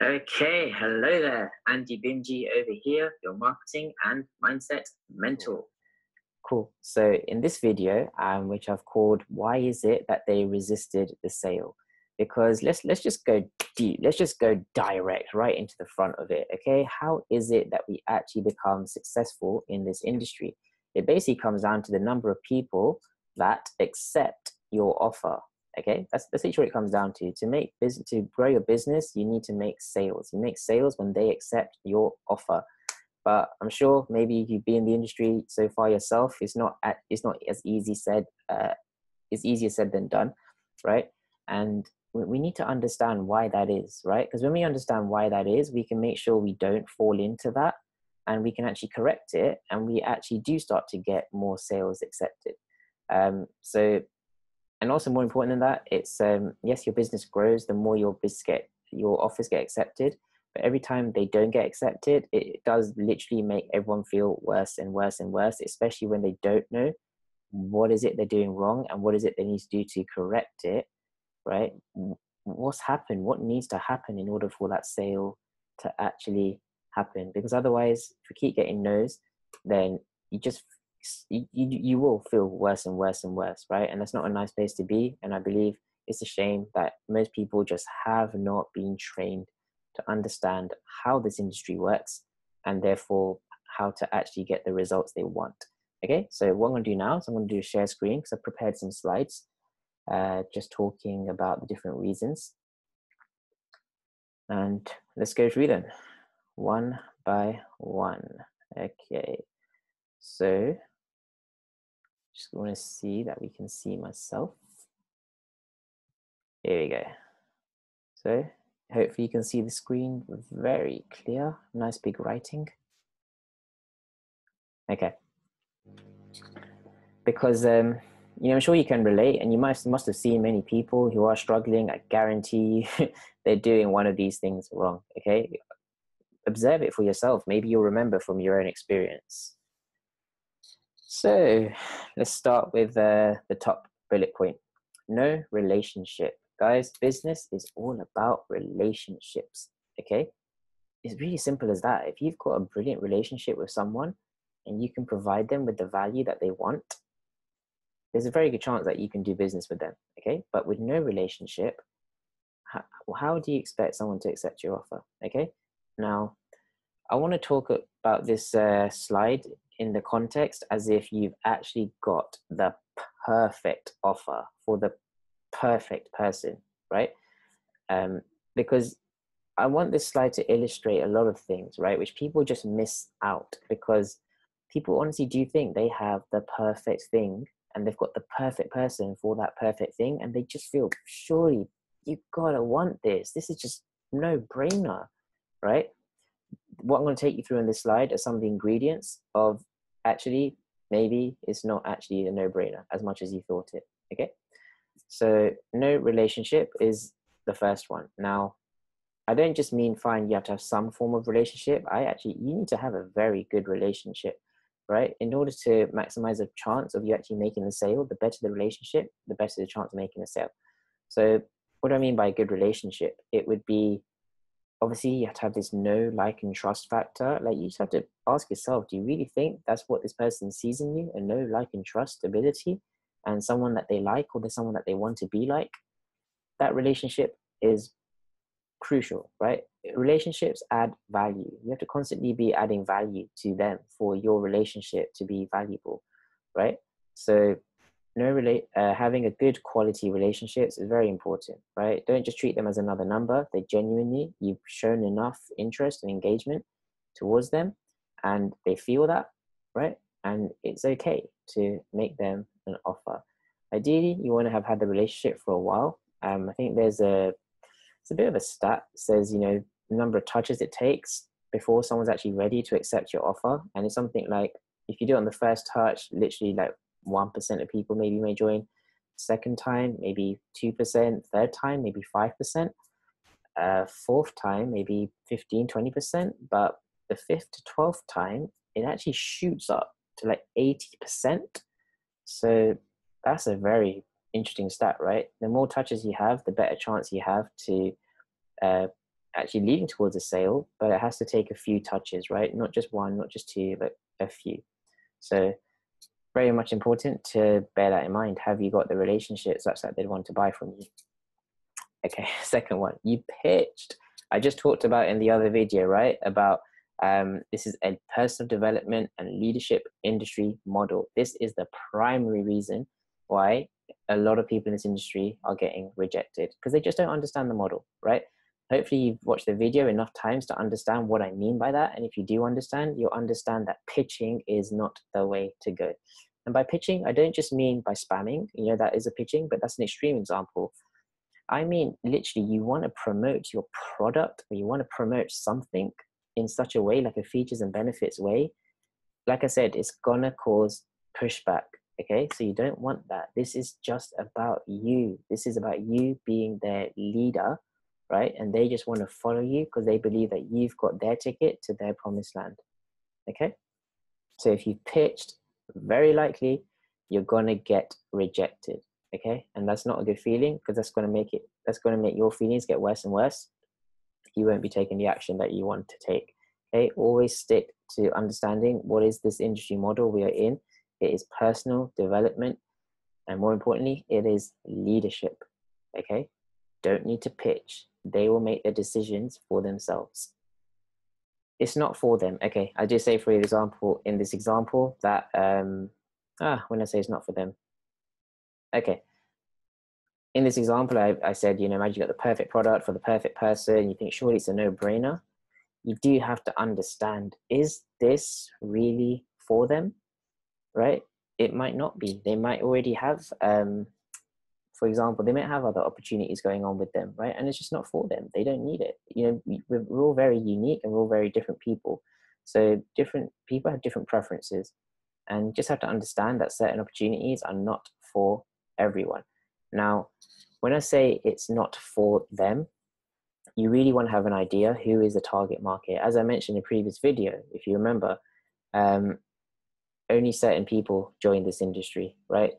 Okay, hello there. Andy Bimji over here, your marketing and mindset mentor. Cool. So in this video, which I've called "Why is it that they resisted the sale?" Because let's just go deep. Let's just go direct right into the front of it. Okay, how is it that we actually become successful in this industry? It basically comes down to the number of people that accept your offer. Okay, that's literally what it comes down to. To make business, to grow your business, you need to make sales. You make sales when they accept your offer. But I'm sure maybe you've been in the industry so far yourself. It's not as easy said. It's easier said than done, right? And we need to understand why that is, right? Because when we understand why that is, we can make sure we don't fall into that, and we can actually correct it, and we actually do start to get more sales accepted. So, and also more important than that, it's yes, your business grows the more your offers get accepted. But every time they don't get accepted, it does literally make everyone feel worse and worse and worse, especially when they don't know what is it they're doing wrong and what is it they need to do to correct it, right? What's happened? What needs to happen in order for that sale to actually happen? Because otherwise, if we keep getting no's, then you will feel worse and worse and worse, right? And that's not a nice place to be. And I believe it's a shame that most people just have not been trained to understand how this industry works, and therefore how to actually get the results they want. Okay, so what I'm going to do now is I'm going to do a share screen because I've prepared some slides just talking about the different reasons. And let's go through them one by one. Okay, so just want to see that we can see myself. Here we go. So hopefully you can see the screen very clear, nice big writing. Okay. Because I'm sure you can relate, and you must have seen many people who are struggling. I guarantee you they're doing one of these things wrong. Okay, observe it for yourself. Maybe you'll remember from your own experience. So let's start with the top bullet point. No relationship. Guys, business is all about relationships. Okay, it's really simple as that. If you've got a brilliant relationship with someone and you can provide them with the value that they want, there's a very good chance that you can do business with them. Okay, but with no relationship, how do you expect someone to accept your offer? Okay, now I want to talk about this slide in the context as if you've actually got the perfect offer for the perfect person, right? Because I want this slide to illustrate a lot of things, right, which people just miss out, because people honestly do think they have the perfect thing and they've got the perfect person for that perfect thing, and they just feel, surely you gotta want this. This is just no brainer, right? What I'm going to take you through in this slide are some of the ingredients of actually maybe it's not actually a no-brainer as much as you thought it. Okay, so no relationship is the first one. Now, I don't just mean fine, you have to have some form of relationship. You need to have a very good relationship, right? In order to maximize the chance of you actually making the sale, the better the relationship, the better the chance of making a sale. So what do I mean by a good relationship? It would be, obviously you have to have this know, like, and trust factor. Like, you just have to ask yourself, do you really think that's what this person sees in you? A know, like, and trust ability, and someone that they like, or there's someone that they want to be like? That relationship is crucial, right? Relationships add value. You have to constantly be adding value to them for your relationship to be valuable, right? So having a good quality relationships is very important, right? Don't just treat them as another number. They genuinely, you've shown enough interest and engagement towards them, and they feel that, right? And it's okay to make them an offer. Ideally, you want to have had the relationship for a while. I think it's a bit of a stat. It says, the number of touches it takes before someone's actually ready to accept your offer. And it's something like, if you do it on the first touch, literally like 1% of people maybe may join. Second time, maybe 2%. Third time, maybe 5%. Fourth time, maybe 15, 20%. But the fifth to 12th time, it actually shoots up to like 80%. So that's a very interesting stat, right? The more touches you have, the better chance you have to actually leading towards a sale, but it has to take a few touches, right? Not just one, not just two, but a few. So very much important to bear that in mind. Have you got the relationship such that they'd want to buy from you? Okay, second one, you pitched. I just talked about in the other video, right? About this is a personal development and leadership industry model. This is the primary reason why a lot of people in this industry are getting rejected, because they just don't understand the model, right? Hopefully you've watched the video enough times to understand what I mean by that. And if you do understand, you'll understand that pitching is not the way to go. And by pitching, I don't just mean by spamming, that is a pitching, but that's an extreme example. I mean, literally, you want to promote your product, or you want to promote something in such a way, like a features and benefits way. Like I said, it's gonna cause pushback. Okay, so you don't want that. This is just about you. This is about you being their leader, right? And they just want to follow you because they believe that you've got their ticket to their promised land. Okay, so if you pitched, very likely you're gonna get rejected. Okay, and that's not a good feeling, because that's going to make your feelings get worse and worse. You won't be taking the action that you want to take. Okay, always stick to understanding what is this industry model we are in. It is personal development, and more importantly, it is leadership. Okay, don't need to pitch. They will make the decisions for themselves. It's not for them. Okay, I just say, for example, in this example that when I say it's not for them. Okay, in this example, I said, imagine you got the perfect product for the perfect person. You think, surely it's a no-brainer. You do have to understand, is this really for them, right? It might not be. They might already have, for example, they might have other opportunities going on with them, right? And it's just not for them. They don't need it. We're all very unique, and we're all very different people. So different people have different preferences, and you just have to understand that certain opportunities are not for everyone. Now, when I say it's not for them, you really want to have an idea who is the target market. As I mentioned in a previous video, if you remember, only certain people join this industry, right?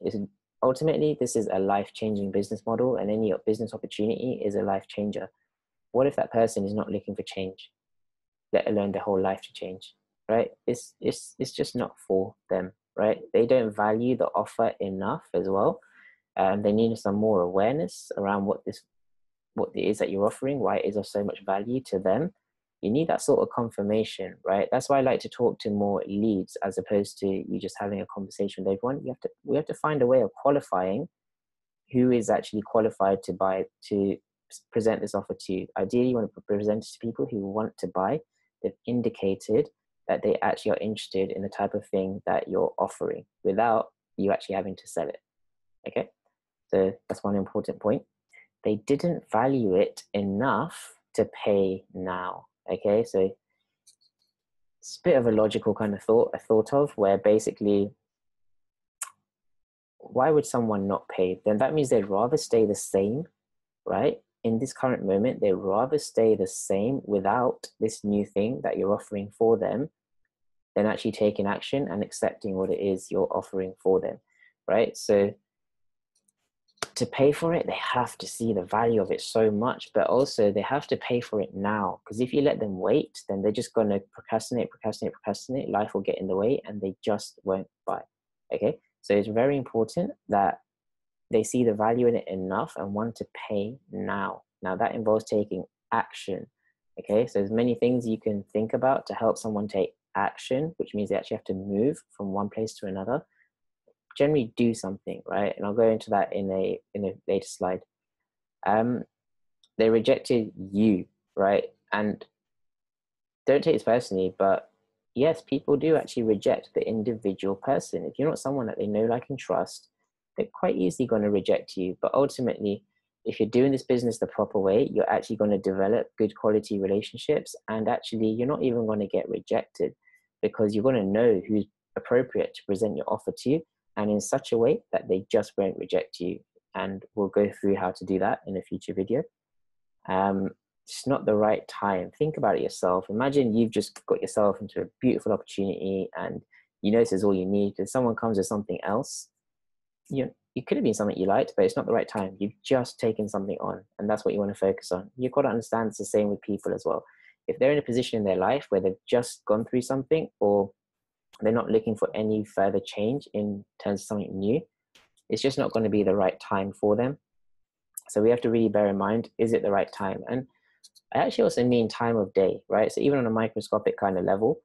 Ultimately, this is a life-changing business model, and any business opportunity is a life changer. What if that person is not looking for change, let alone their whole life to change, right? It's just not for them, right? They don't value the offer enough as well. They need some more awareness around what it is that you're offering, why it is of so much value to them. You need that sort of confirmation, right? That's why I like to talk to more leads as opposed to you just having a conversation with everyone. We have to find a way of qualifying who is actually qualified to present this offer to you. Ideally, you want to present it to people who want to buy. They've indicated that they actually are interested in the type of thing that you're offering without you actually having to sell it. Okay, so that's one important point. They didn't value it enough to pay now. Okay, so it's a bit of a logical kind of thought of where basically, why would someone not pay? Then that means they'd rather stay the same, right? In this current moment, they'd rather stay the same without this new thing that you're offering for them than actually taking action and accepting what it is you're offering for them, right? So to pay for it, they have to see the value of it so much, but also they have to pay for it now. Because if you let them wait, then they're just going to procrastinate. Life will get in the way and they just won't buy. Okay, so it's very important that they see the value in it enough and want to pay now. Now that involves taking action. Okay, so there's many things you can think about to help someone take action, which means they actually have to move from one place to another. Generally do something, right? And I'll go into that in a later slide. They rejected you, right? And don't take this personally, but yes, people do actually reject the individual person. If you're not someone that they know, like, and trust, they're quite easily going to reject you. But ultimately, if you're doing this business the proper way, you're actually going to develop good quality relationships, and actually you're not even going to get rejected because you're going to know who's appropriate to present your offer to you, and in such a way that they just won't reject you. And we'll go through how to do that in a future video. It's not the right time. Think about it yourself. Imagine you've just got yourself into a beautiful opportunity and you know this is all you need, because someone comes with something else. it could have been something you liked, but it's not the right time. You've just taken something on, and that's what you want to focus on. You've got to understand it's the same with people as well. If they're in a position in their life where they've just gone through something, or they're not looking for any further change in terms of something new, it's just not going to be the right time for them. So we have to really bear in mind, is it the right time? And I actually also mean time of day, right? So even on a microscopic kind of level,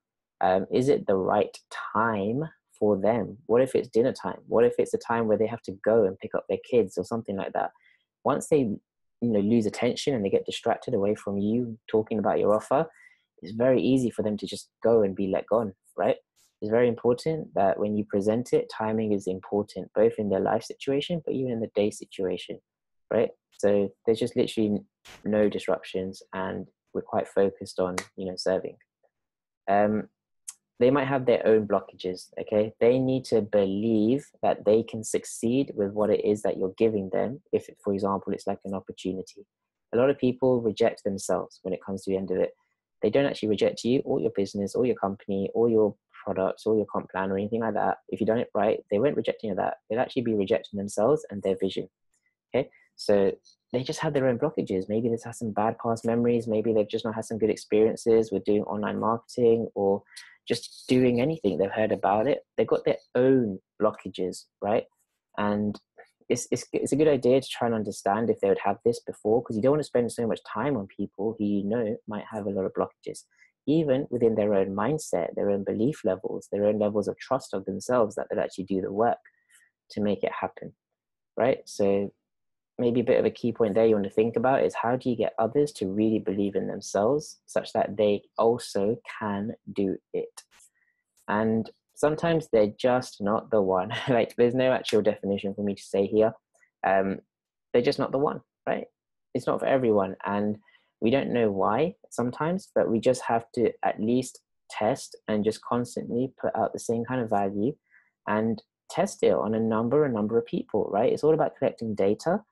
is it the right time for them? What if it's dinner time? What if it's a time where they have to go and pick up their kids or something like that? Once they lose attention and they get distracted away from you talking about your offer, it's very easy for them to just go and be let gone, right? It's very important that when you present it, timing is important, both in their life situation, but even in the day situation, right? So there's just literally no disruptions, and we're quite focused on, serving. They might have their own blockages, okay? They need to believe that they can succeed with what it is that you're giving them. If, for example, it's like an opportunity. A lot of people reject themselves when it comes to the end of it. They don't actually reject you or your business or your company or your products or your comp plan or anything like that. If you've done it right, they won't reject any of that. They'll actually be rejecting themselves and their vision, okay? So they just have their own blockages. Maybe they've had some bad past memories. Maybe they've just not had some good experiences with doing online marketing or just doing anything. They've heard about it. They've got their own blockages, right? And it's a good idea to try and understand if they would have this before, because you don't want to spend so much time on people who might have a lot of blockages, even within their own mindset, their own belief levels, their own levels of trust of themselves, that they'll actually do the work to make it happen, right? So maybe a bit of a key point there you want to think about is, how do you get others to really believe in themselves such that they also can do it? And sometimes they're just not the one. Like, there's no actual definition for me to say here. They're just not the one, right? It's not for everyone. And we don't know why sometimes, but we just have to at least test and just constantly put out the same kind of value and test it on a number of people, right? It's all about collecting data,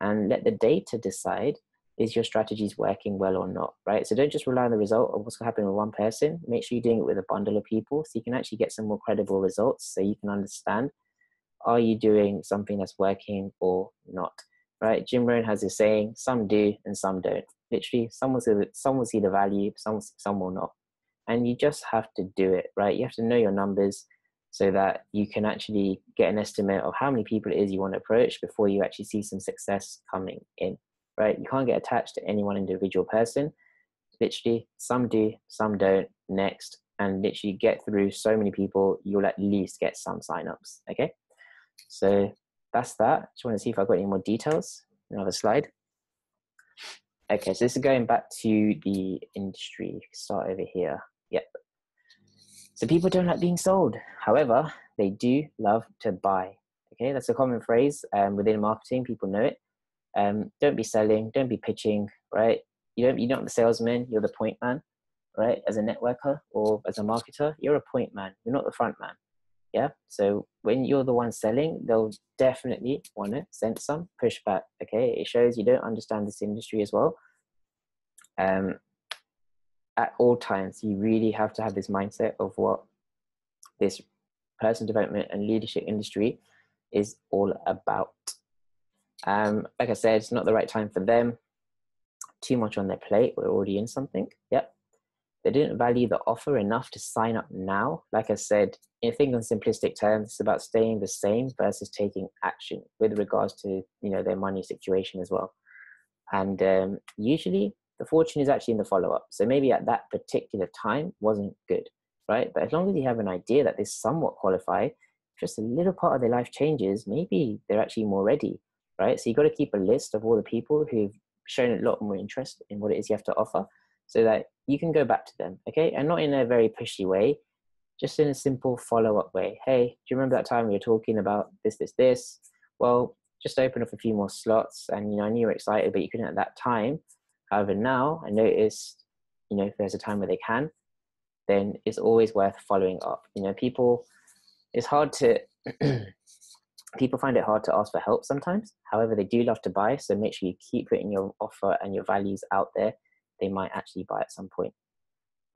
and let the data decide, is your strategies working well or not, right? So don't just rely on the result of what's happening with one person. Make sure you're doing it with a bundle of people so you can actually get some more credible results, so you can understand, are you doing something that's working or not, right? Jim Rohn has this saying, some do and some don't. Literally, some will see the value, some will not. And you just have to do it, right? You have to know your numbers so that you can actually get an estimate of how many people it is you want to approach before you actually see some success coming in, right? You can't get attached to any one individual person. Literally, some do, some don't, next. And literally get through so many people, you'll at least get some signups, okay? So that's that. Just want to see if I've got any more details. Another slide. Okay, so this is going back to the industry. Start over here. Yep. So people don't like being sold. However, they do love to buy. Okay, that's a common phrase within marketing. People know it. Don't be selling. Don't be pitching. Right? You're not the salesman. You're the point man. Right? As a networker or as a marketer, you're a point man. You're not the front man. Yeah. So when you're the one selling, they'll definitely want to sense some pushback. Okay, it shows you don't understand this industry as well. At all times, you really have to have this mindset of what this personal development and leadership industry is all about. Like I said, it's not the right time for them. Too much on their plate. We're already in something. Yep. They didn't value the offer enough to sign up now. Like I said, I think in simplistic terms, it's about staying the same versus taking action with regards to their money situation as well. And usually the fortune is actually in the follow-up. So maybe at that particular time wasn't good, right? But as long as you have an idea that they somewhat qualify, just a little part of their life changes, maybe they're actually more ready, right? So you've got to keep a list of all the people who've shown a lot more interest in what it is you have to offer, so that you can go back to them, okay? And not in a very pushy way, just in a simple follow-up way. Hey, do you remember that time we were talking about this? Well, just open up a few more slots, and I knew you were excited, but you couldn't at that time. However, now I noticed, if there's a time where they can, then it's always worth following up. People, it's hard to, people find it hard to ask for help sometimes. However, they do love to buy. So make sure you keep putting your offer and your values out there. They might actually buy at some point.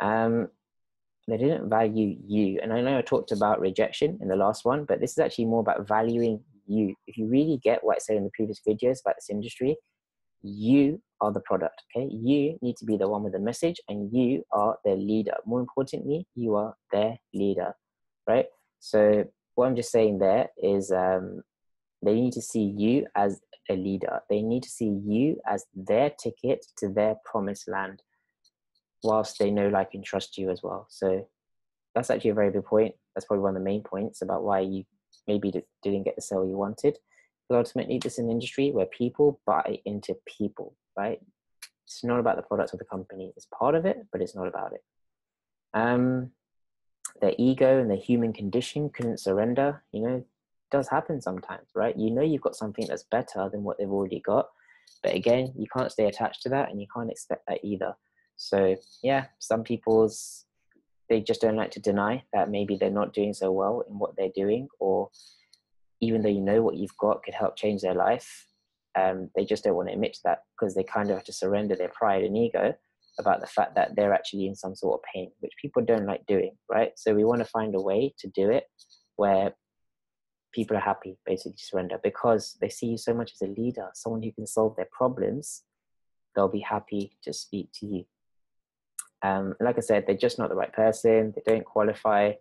They didn't value you. And I know I talked about rejection in the last one, but this is actually more about valuing you. If you really get what I said in the previous videos about this industry, you are the product, okay? You need to be the one with the message, and you are their leader. More importantly, you are their leader, right? So what I'm just saying there is they need to see you as a leader. They need to see you as their ticket to their promised land, whilst they know, like, and trust you as well. So that's actually a very good point. That's probably one of the main points about why you maybe didn't get the sale you wanted. But ultimately, this is an industry where people buy into people, right? It's not about the product of the company. It's part of it, but it's not about it. Their ego and their human condition couldn't surrender. You know, it does happen sometimes, right? You know you've got something that's better than what they've already got. But again, you can't stay attached to that, and you can't expect that either. So yeah, some people's, they just don't like to deny that maybe they're not doing so well in what they're doing, or even though you know what you've got could help change their life, they just don't want to admit to that, because they kind of have to surrender their pride and ego about the fact that they're actually in some sort of pain, which people don't like doing, right? So we want to find a way to do it where people are happy, basically, to surrender, because they see you so much as a leader, someone who can solve their problems. They'll be happy to speak to you. Like I said, they're just not the right person. They don't qualify.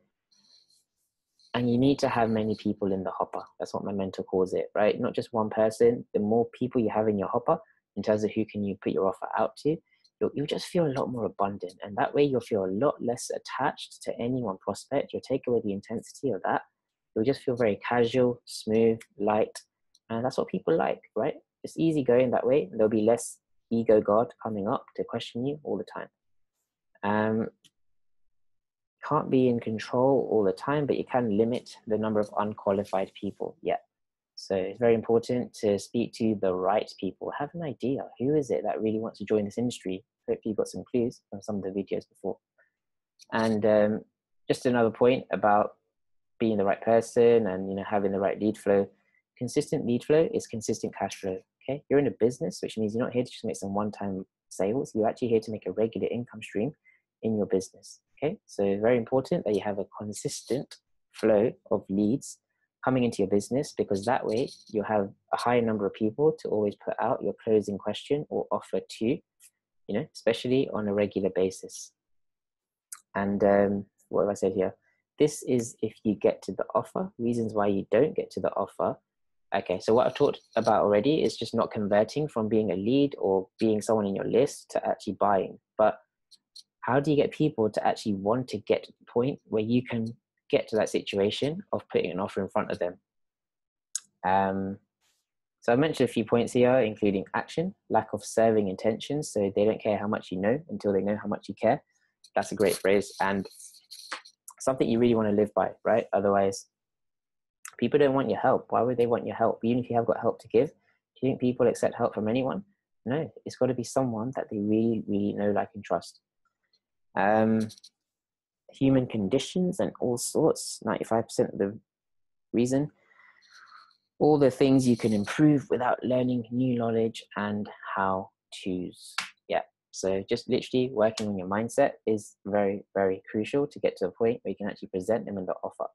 And you need to have many people in the hopper. That's what my mentor calls it, right? Not just one person. The more people you have in your hopper, in terms of who can you put your offer out to, you'll just feel a lot more abundant. And that way you'll feel a lot less attached to any one prospect. You'll take away the intensity of that. You'll just feel very casual, smooth, light. And that's what people like, right? It's easy going that way. There'll be less ego guard coming up to question you all the time. Can't be in control all the time, but you can limit the number of unqualified people. Yeah. So it's very important to speak to the right people. Have an idea. Who is it that really wants to join this industry? Hopefully you got some clues from some of the videos before. And just another point about being the right person and, you know, having the right lead flow. Consistent lead flow is consistent cash flow. Okay. You're in a business, which means you're not here to just make some one-time sales. You're actually here to make a regular income stream in your business. Okay, so very important that you have a consistent flow of leads coming into your business, because that way you'll have a higher number of people to always put out your closing question or offer to, you know, especially on a regular basis. And what have I said here? This is if you get to the offer. Reasons why you don't get to the offer. Okay, so what I've talked about already is just not converting from being a lead or being someone in your list to actually buying. But how do you get people to actually want to get to the point where you can get to that situation of putting an offer in front of them? So I mentioned a few points here, including action, lack of serving intentions. So they don't care how much you know until they know how much you care. That's a great phrase, and something you really want to live by, right? Otherwise, people don't want your help. Why would they want your help? Even if you have got help to give, do you think people accept help from anyone? No, it's got to be someone that they really, really know, like, and trust. Human conditions and all sorts, 95% of the reason. All the things you can improve without learning new knowledge and how-tos. Yeah, so just literally working on your mindset is very, very crucial to get to a point where you can actually present them in the offer.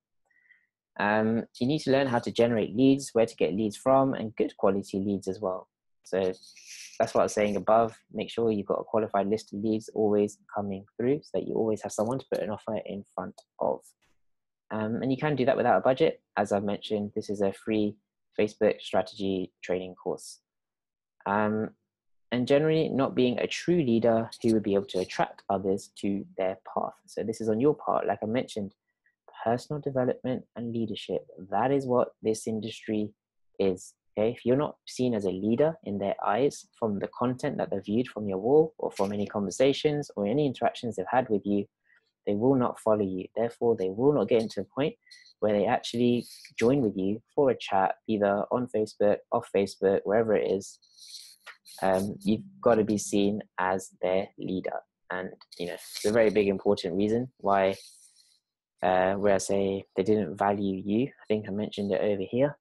You need to learn how to generate leads, where to get leads from, and good quality leads as well. So that's what I was saying above. Make sure you've got a qualified list of leads always coming through, so that you always have someone to put an offer in front of. And you can do that without a budget. As I've mentioned, this is a free Facebook strategy training course. And generally not being a true leader who would be able to attract others to their path. So this is on your part, like I mentioned, personal development and leadership. That is what this industry is. Okay, if you're not seen as a leader in their eyes from the content that they've viewed from your wall, or from any conversations or any interactions they've had with you, they will not follow you. Therefore, they will not get into a point where they actually join with you for a chat, either on Facebook, off Facebook, wherever it is. You've got to be seen as their leader. And, you know, it's a very big, important reason why, where I say they didn't value you. I think I mentioned it over here.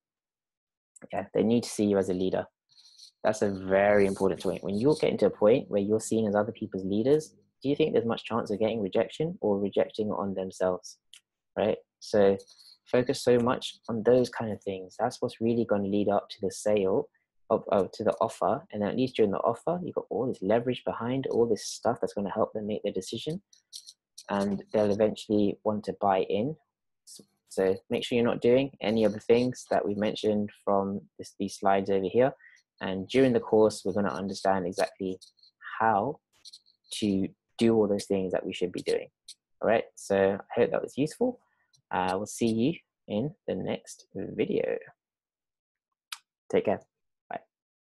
Yeah, they need to see you as a leader. That's a very important point. When you're getting to a point where you're seen as other people's leaders, do you think there's much chance of getting rejection or rejecting on themselves, right? So focus so much on those kind of things. That's what's really going to lead up to the sale to the offer. And at least during the offer, you've got all this leverage behind all this stuff that's going to help them make their decision, and they'll eventually want to buy in. So make sure you're not doing any of the things that we mentioned from these slides over here. And during the course, we're going to understand exactly how to do all those things that we should be doing. All right, so I hope that was useful. We'll see you in the next video. Take care.